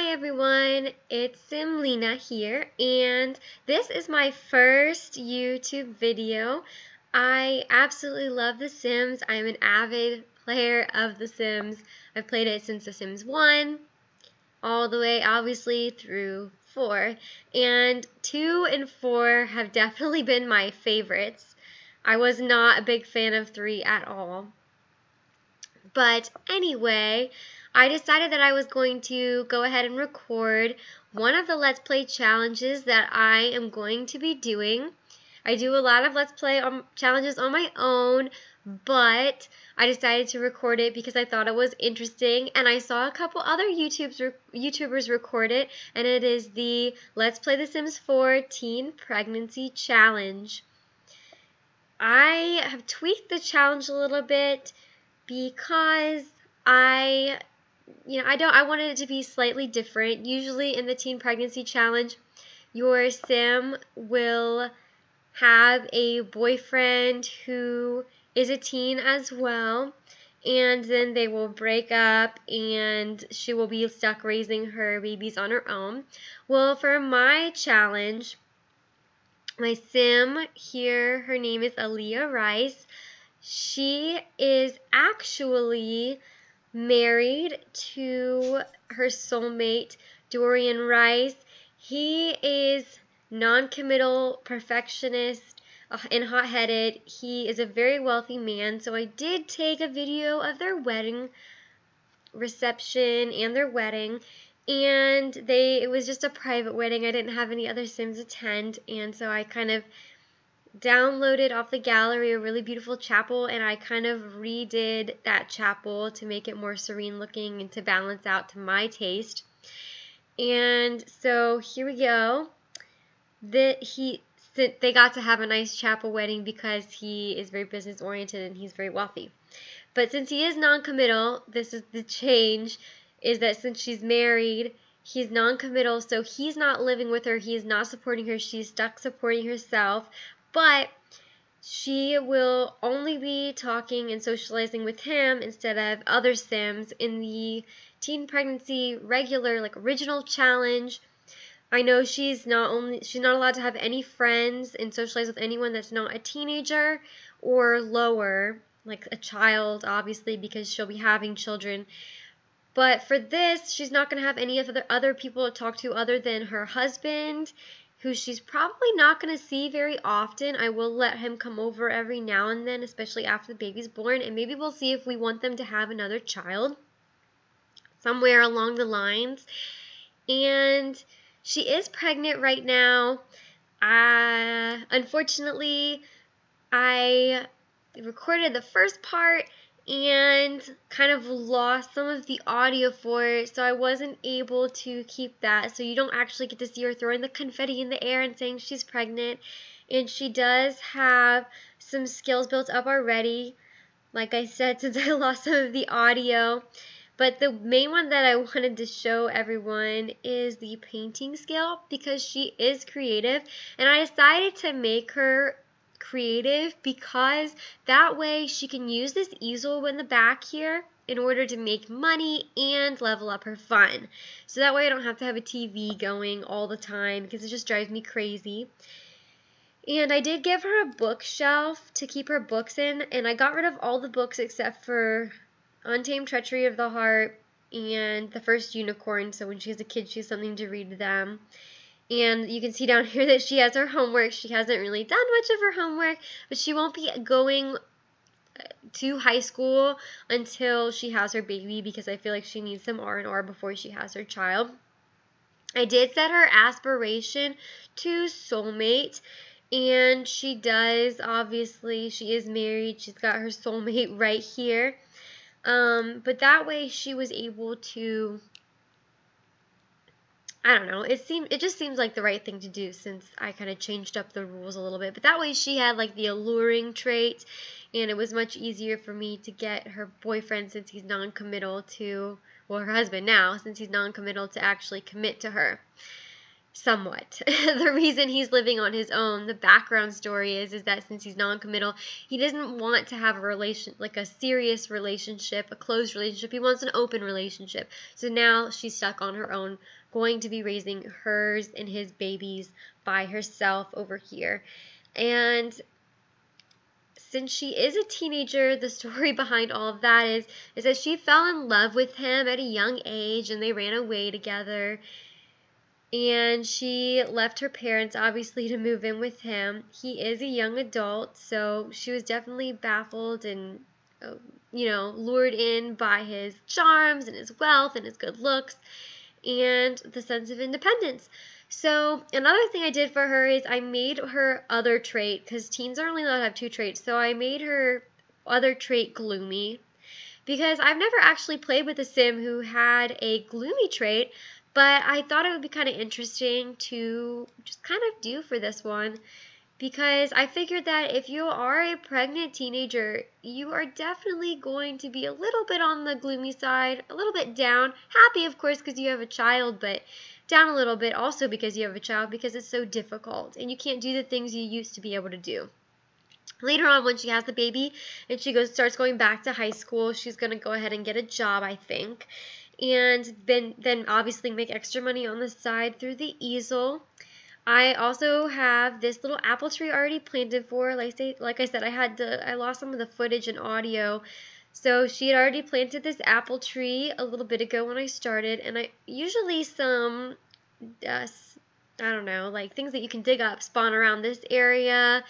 Hi everyone, it's Simlina here, and this is my first YouTube video. I absolutely love The Sims. I'm an avid player of The Sims. I've played it since The Sims 1, all the way obviously through 4, and 2 and 4 have definitely been my favorites. I was not a big fan of 3 at all. But anyway, I decided that I was going to go ahead and record one of the Let's Play challenges that I am going to be doing. I do a lot of Let's Play challenges on my own, but I decided to record it because I thought it was interesting, and I saw a couple other YouTubers record it, and it is the Let's Play The Sims 4 Teen Pregnancy Challenge. I have tweaked the challenge a little bit because I wanted it to be slightly different. Usually in the teen pregnancy challenge, your sim will have a boyfriend who is a teen as well, and then they will break up and she will be stuck raising her babies on her own. Well, for my challenge, my sim here, her name is Aaliyah Rice. She is actually married to her soulmate, Dorian Rice. He is non-committal, perfectionist, and hot-headed. He is a very wealthy man, so I did take a video of their wedding reception and their wedding, and it was just a private wedding. I didn't have any other Sims attend, and so I kind of downloaded off the gallery a really beautiful chapel, and I kind of redid that chapel to make it more serene looking and to balance out to my taste. And so here we go. They got to have a nice chapel wedding because he is very business oriented and he's very wealthy. But since he is non-committal, this is the change, is that since she's married, he's non-committal, so he's not living with her, he is not supporting her, she's stuck supporting herself. But she will only be talking and socializing with him instead of other Sims in the teen pregnancy regular, like original challenge. I know she's not allowed to have any friends and socialize with anyone that's not a teenager or lower, like a child, obviously, because she'll be having children. But for this, she's not going to have any of the other people to talk to other than her husband, who she's probably not going to see very often. I will let him come over every now and then, especially after the baby's born, and maybe we'll see if we want them to have another child somewhere along the lines. And she is pregnant right now. Unfortunately, I recorded the first part and kind of lost some of the audio for it, so I wasn't able to keep that. So you don't actually get to see her throwing the confetti in the air and saying she's pregnant. And she does have some skills built up already, like I said, since I lost some of the audio. But the main one that I wanted to show everyone is the painting skill, because she is creative, and I decided to make her creative because that way she can use this easel in the back here in order to make money and level up her fun. So that way I don't have to have a TV going all the time because it just drives me crazy. And I did give her a bookshelf to keep her books in, and I got rid of all the books except for Untamed Treachery of the Heart and The First Unicorn, so when she's a kid she has something to read to them. And you can see down here that she has her homework. She hasn't really done much of her homework, but she won't be going to high school until she has her baby, because I feel like she needs some R&R before she has her child. I did set her aspiration to soulmate, and she does, obviously. She is married. She's got her soulmate right here. But that way she was able to, I don't know, it just seems like the right thing to do since I kind of changed up the rules a little bit. But that way she had like the alluring trait, and it was much easier for me to get her boyfriend, since he's non-committal, to, well, her husband now, since he's non-committal, to actually commit to her. Somewhat. The reason he's living on his own, the background story is that since he's non-committal, he doesn't want to have a relation, like a serious relationship, a closed relationship. He wants an open relationship. So now she's stuck on her own going to be raising hers and his babies by herself over here. And since she is a teenager, the story behind all of that is that she fell in love with him at a young age, and they ran away together. And she left her parents, obviously, to move in with him. He is a young adult, so she was definitely baffled and, lured in by his charms and his wealth and his good looks and the sense of independence. So another thing I did for her is I made her other trait, because teens are only allowed to have 2 traits, so I made her other trait gloomy, because I've never actually played with a sim who had a gloomy trait, but I thought it would be kind of interesting to just kind of do for this one, because I figured that if you are a pregnant teenager, you are definitely going to be a little bit on the gloomy side, a little bit down. Happy, of course, because you have a child, but down a little bit also because you have a child, because it's so difficult and you can't do the things you used to be able to do. Later on, when she has the baby and she starts going back to high school, she's going to go ahead and get a job, I think, and then obviously make extra money on the side through the easel. I also have this little apple tree already planted for her. Like I said, I lost some of the footage and audio. So she had already planted this apple tree a little bit ago when I started, and I usually some I don't know, like things that you can dig up spawn around this area,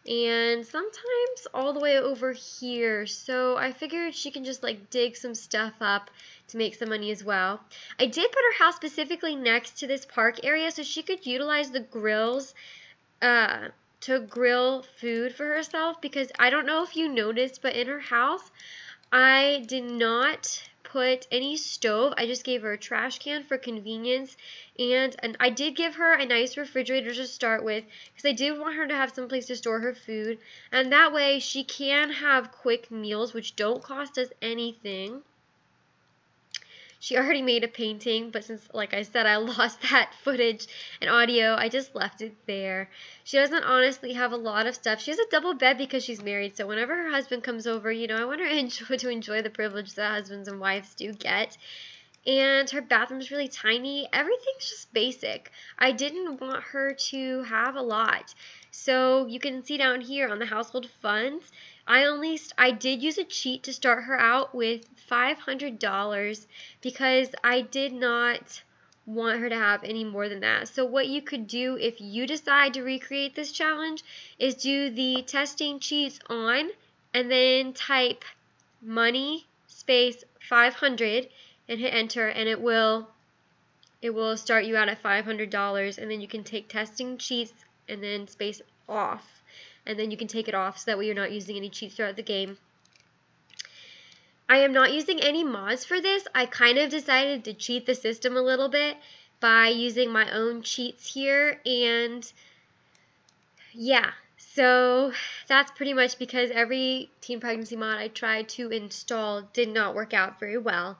and sometimes all the way over here. So I figured she can just like dig some stuff up to make some money as well. I did put her house specifically next to this park area so she could utilize the grills to grill food for herself, because I don't know if you noticed, but in her house I did not put any stove. I just gave her a trash can for convenience, and I did give her a nice refrigerator to start with, because I did want her to have some place to store her food, and that way she can have quick meals which don't cost us anything. She already made a painting, but since, like I said, I lost that footage and audio, I just left it there. She doesn't honestly have a lot of stuff. She has a double bed because she's married, so whenever her husband comes over, I want her to enjoy the privilege that husbands and wives do get. And her bathroom's really tiny. Everything's just basic. I didn't want her to have a lot. So you can see down here on the household funds, I did use a cheat to start her out with $500, because I did not want her to have any more than that. So what you could do if you decide to recreate this challenge is do the testing cheats on and then type money space 500 and hit enter, and it will start you out at $500, and then you can take testing cheats and then space off, and then you can take it off, so that way you're not using any cheats throughout the game. I am not using any mods for this. I kind of decided to cheat the system a little bit by using my own cheats here, and yeah, so that's pretty much because every teen pregnancy mod I tried to install did not work out very well.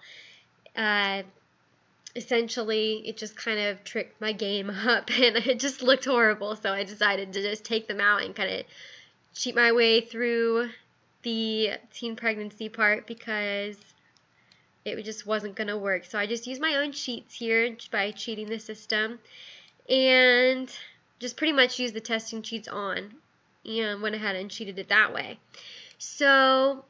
Essentially, it just kind of tricked my game up, and it just looked horrible, so I decided to just take them out and kind of cheat my way through the teen pregnancy part, because it just wasn't going to work. So I just used my own cheats here by cheating the system, and just pretty much used the testing cheats on and went ahead and cheated it that way. So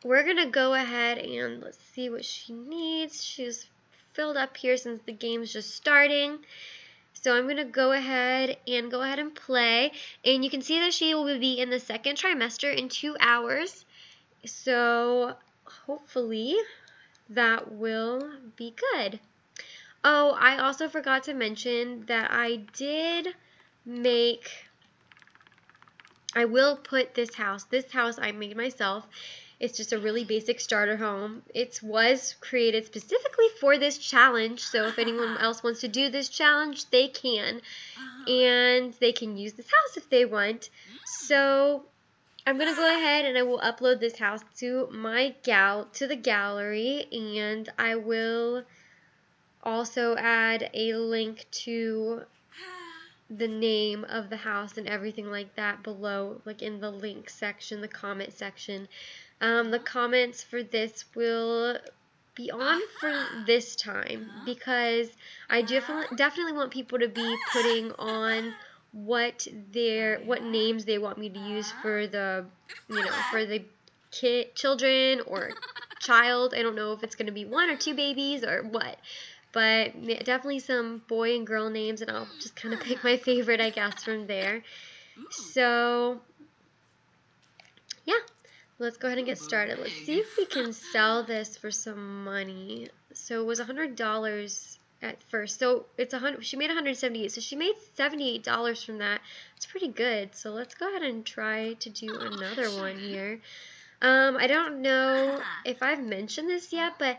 we're going to go ahead and let's see what she needs. She's filled up here since the game's just starting. So I'm going to go ahead and play. And you can see that she will be in the second trimester in 2 hours. So hopefully that will be good. Oh, I also forgot to mention that I will put this house I made myself. It's just a really basic starter home. It was created specifically for this challenge, so if anyone else wants to do this challenge, they can. And they can use this house if they want. So I'm going to go ahead and I will upload this house to the gallery, and I will also add a link to the name of the house and everything like that below, like in the link section, the comment section. The comments for this will be on for this time, because I definitely want people to be putting on what names they want me to use for the, for the children or child. I don't know if it's going to be 1 or 2 babies or what, but definitely some boy and girl names, and I'll just kind of pick my favorite, I guess, from there. So yeah, let's go ahead and get started. Let's see if we can sell this for some money. So it was $100 at first. So it's she made $178. So she made $78 from that. It's pretty good. So let's go ahead and try to do another one here. I don't know if I've mentioned this yet, but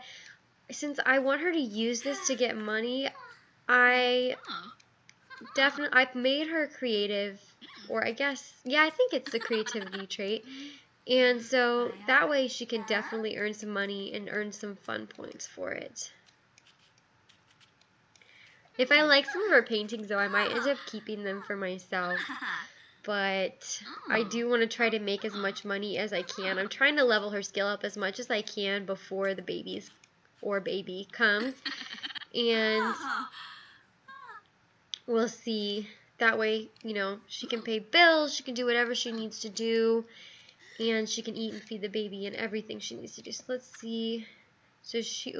since I want her to use this to get money, I've made her creative, or I guess, yeah, I think it's the creativity trait. And so that way she can definitely earn some money and earn some fun points for it. If I like some of her paintings, though, I might end up keeping them for myself. But I do want to try to make as much money as I can. I'm trying to level her skill up as much as I can before the baby comes. And we'll see. That way, she can pay bills, she can do whatever she needs to do, and she can eat and feed the baby and everything she needs to do. So let's see. So she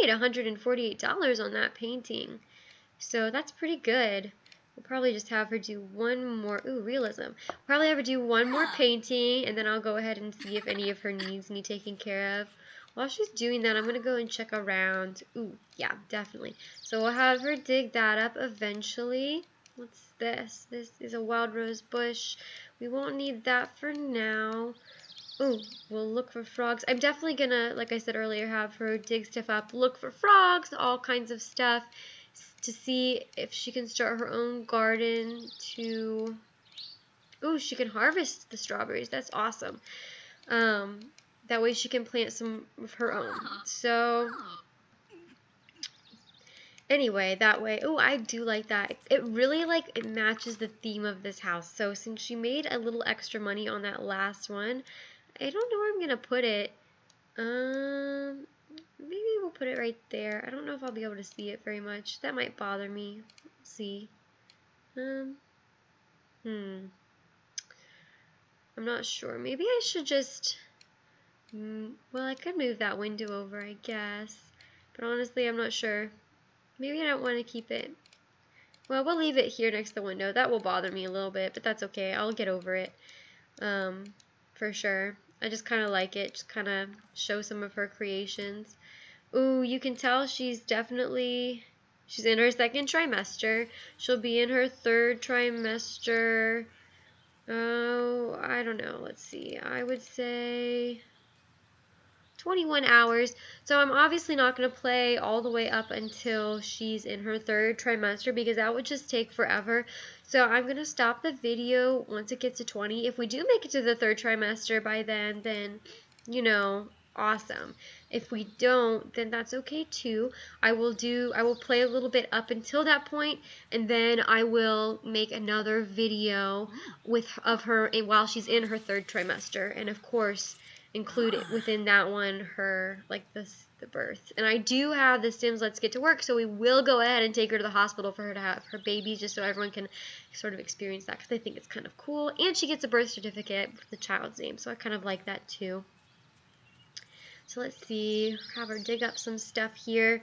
made $148 on that painting. So that's pretty good. We'll probably just have her do one more, realism. Probably have her do one more painting, and then I'll go ahead and see if any of her needs need taken care of. While she's doing that, I'm going to go and check around. Yeah, definitely. So we'll have her dig that up eventually. What's this? This is a wild rose bush. We won't need that for now. We'll look for frogs. I'm definitely going to, like I said earlier, have her dig stuff up, look for frogs, all kinds of stuff, to see if she can start her own garden to... she can harvest the strawberries. That's awesome. That way she can plant some of her own. So, anyway, that way, I do like that. It really, it matches the theme of this house. So, since she made a little extra money on that last one, I don't know where I'm going to put it. Maybe we'll put it right there. I don't know if I'll be able to see it very much. That might bother me. Let's see. I'm not sure. Maybe I should just... well, I could move that window over, I guess. But honestly, I'm not sure. Maybe I don't want to keep it. Well, we'll leave it here next to the window. That will bother me a little bit, but that's okay. I'll get over it. For sure. I just kind of like it. Just kind of show some of her creations. You can tell she's in her 2nd trimester. She'll be in her 3rd trimester. I don't know. Let's see. I would say 21 hours. So I'm obviously not going to play all the way up until she's in her 3rd trimester, because that would just take forever. So I'm going to stop the video once it gets to 20. If we do make it to the 3rd trimester by then, awesome. If we don't, then that's okay too. I will play a little bit up until that point, and then I will make another video of her while she's in her 3rd trimester, and of course include it within that one, the birth. And I do have the Sims Let's Get to Work, so we will go ahead and take her to the hospital for her to have her baby, just so everyone can sort of experience that, because I think it's kind of cool. And she gets a birth certificate with the child's name, so I kind of like that too. So let's see, have her dig up some stuff here.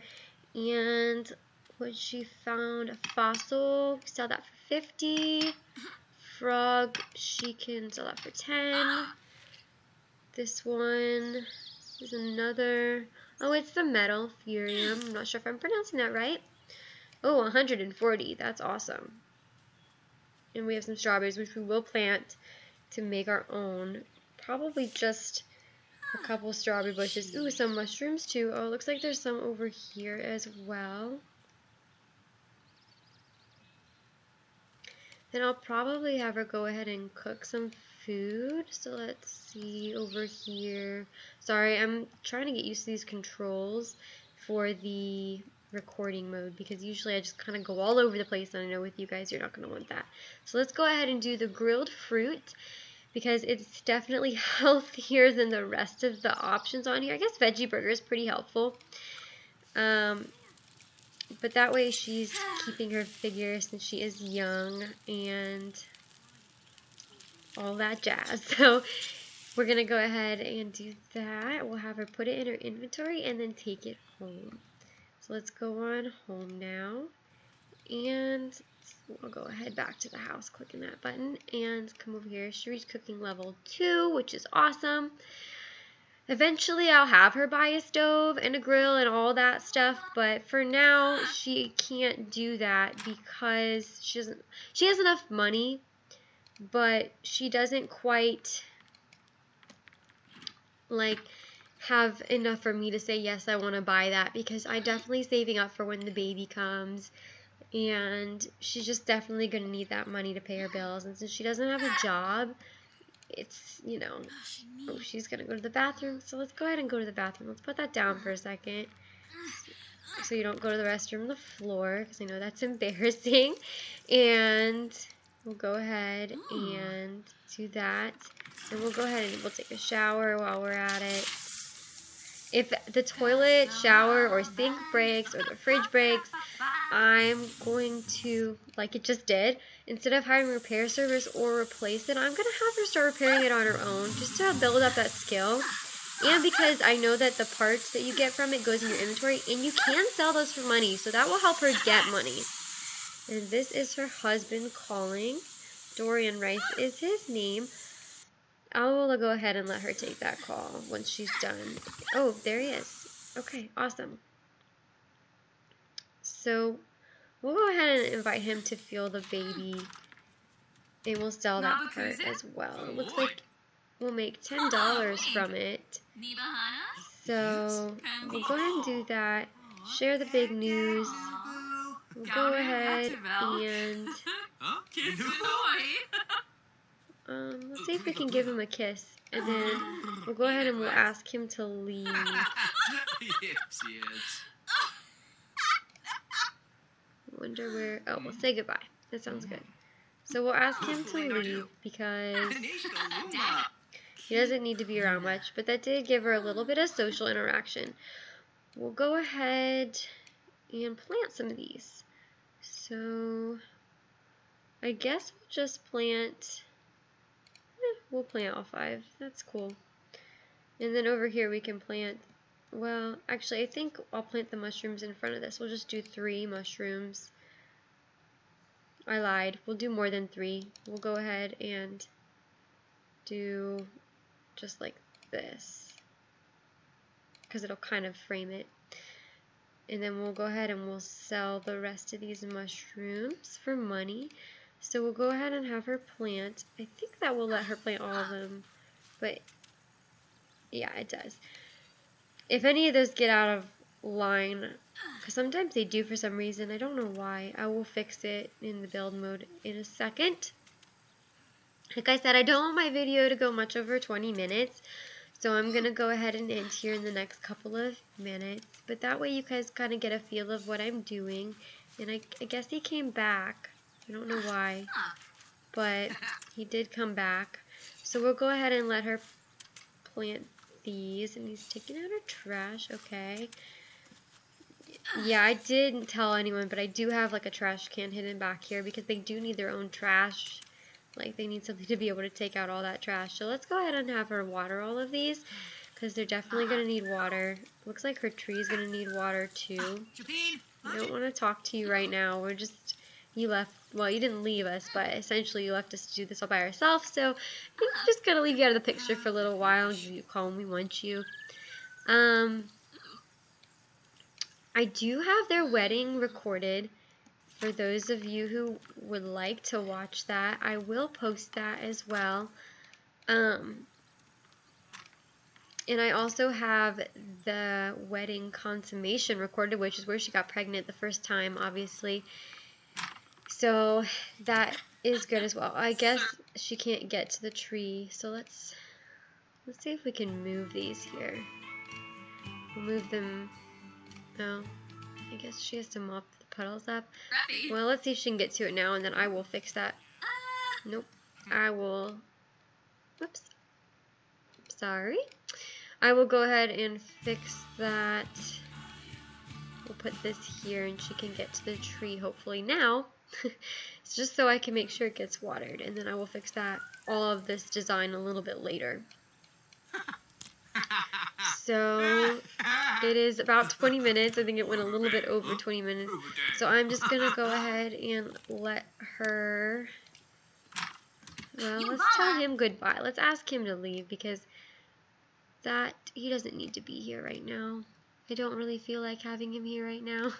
And what she found, a fossil, sell that for 50. Frog, she can sell that for 10. This one is another, it's the metal Furium. I'm not sure if I'm pronouncing that right. 140, that's awesome. And we have some strawberries, which we will plant to make our own. Probably just a couple strawberry bushes. Some mushrooms too. Looks like there's some over here as well. Then I'll probably have her go ahead and cook some food. So let's see over here. Sorry, I'm trying to get used to these controls for the recording mode, because usually I just kind of go all over the place, and I know with you guys you're not going to want that. So let's go ahead and do the grilled fruit. because it's definitely healthier than the rest of the options on here. I guess veggie burger is pretty helpful. But that way she's keeping her figure since she is young and all that jazz. So we're going to go ahead and do that. We'll have her put it in her inventory and then take it home. So let's go on home now. And we'll go ahead back to the house, clicking that button, and come over here. She reached cooking level 2, which is awesome. Eventually I'll have her buy a stove and a grill and all that stuff, but for now she can't do that because she has enough money, but she doesn't quite like have enough for me to say yes, I want to buy that, because I'm definitely saving up for when the baby comes, and she's just definitely going to need that money to pay her bills. And since she doesn't have a job, it's, you know, oh, she's going to go to the bathroom. So let's go ahead and go to the bathroom. Let's put that down for a second so you don't go to the restroom on the floor, because I know that's embarrassing. And we'll go ahead and do that. And we'll go ahead and we'll take a shower while we're at it. If the toilet, shower, or sink breaks, or the fridge breaks, I'm going to, like it just did, instead of hiring a repair service or replace it, I'm going to have her start repairing it on her own, just to build up that skill. And because I know that the parts that you get from it goes in your inventory, and you can sell those for money, so that will help her get money. And this is her husband calling. Dorian Rice is his name. I will go ahead and let her take that call once she's done. Oh, there he is. Okay, awesome. So we'll go ahead and invite him to feel the baby, and we'll sell that part as well. It looks like we'll make $10 from it. So we'll go ahead and do that. Share the big news. We'll go ahead and let's see if we can give him a kiss, and then we'll go ahead and we'll ask him to leave. Wonder where. Oh, we'll say goodbye. That sounds good. So we'll ask him to leave because he doesn't need to be around much, but that did give her a little bit of social interaction. We'll go ahead and plant some of these. So I guess we'll just plant. We'll plant all 5. That's cool. And then over here we can plant, well, actually I think I'll plant the mushrooms in front of this. We'll just do 3 mushrooms. I lied. We'll do more than 3. We'll go ahead and do just like this, because it'll kind of frame it. And then we'll go ahead and we'll sell the rest of these mushrooms for money. So we'll go ahead and have her plant. I think that will let her plant all of them, but yeah, it does. If any of those get out of line, because sometimes they do for some reason, I don't know why, I will fix it in the build mode in a second. Like I said, I don't want my video to go much over 20 minutes, so I'm going to go ahead and end here in the next couple of minutes, but that way you guys kind of get a feel of what I'm doing. And I guess he came back. I don't know why, but he did come back. So we'll go ahead and let her plant these, and he's taking out her trash. Okay. Yeah, I didn't tell anyone, but I do have like a trash can hidden back here because they do need their own trash. Like they need something to be able to take out all that trash. So let's go ahead and have her water all of these, because they're definitely going to need water. Looks like her tree is going to need water too. I don't want to talk to you right now. We're just... You left, well, you didn't leave us, but essentially you left us to do this all by ourselves, so I'm just going to leave you out of the picture for a little while and give you a call when we want you. I do have their wedding recorded. For those of you who would like to watch that, I will post that as well. And I also have the wedding consummation recorded, which is where she got pregnant the first time, obviously. So that is good as well. I guess she can't get to the tree, so let's see if we can move these here. We'll move them. Oh, I guess she has to mop the puddles up. Well, let's see if she can get to it now, and then I will fix that. Nope. I will Whoops. Sorry. I will go ahead and fix that. We'll put this here and she can get to the tree hopefully now. It's just so I can make sure it gets watered, and then I will fix that, all of this design, a little bit later. So it is about 20 minutes. I think it went a little bit over 20 minutes. So I'm just going to go ahead and let her, well, let's tell him goodbye. Let's ask him to leave because he doesn't need to be here right now. I don't really feel like having him here right now.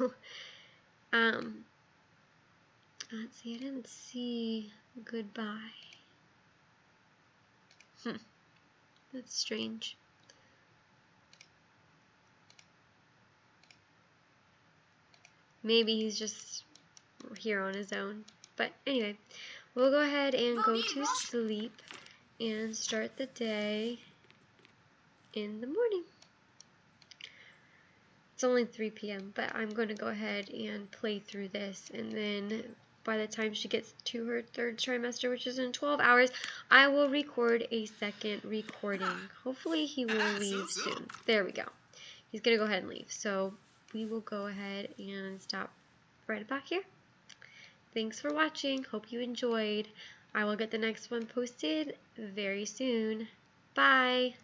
Let's see, I didn't see goodbye. That's strange. Maybe he's just here on his own. But anyway, we'll go ahead and go to sleep and start the day in the morning. It's only 3 p.m., but I'm going to go ahead and play through this, and then by the time she gets to her 3rd trimester, which is in 12 hours, I will record a second recording. Hopefully he will leave soon. There we go. He's going to go ahead and leave. So we will go ahead and stop right about here. Thanks for watching. Hope you enjoyed. I will get the next one posted very soon. Bye.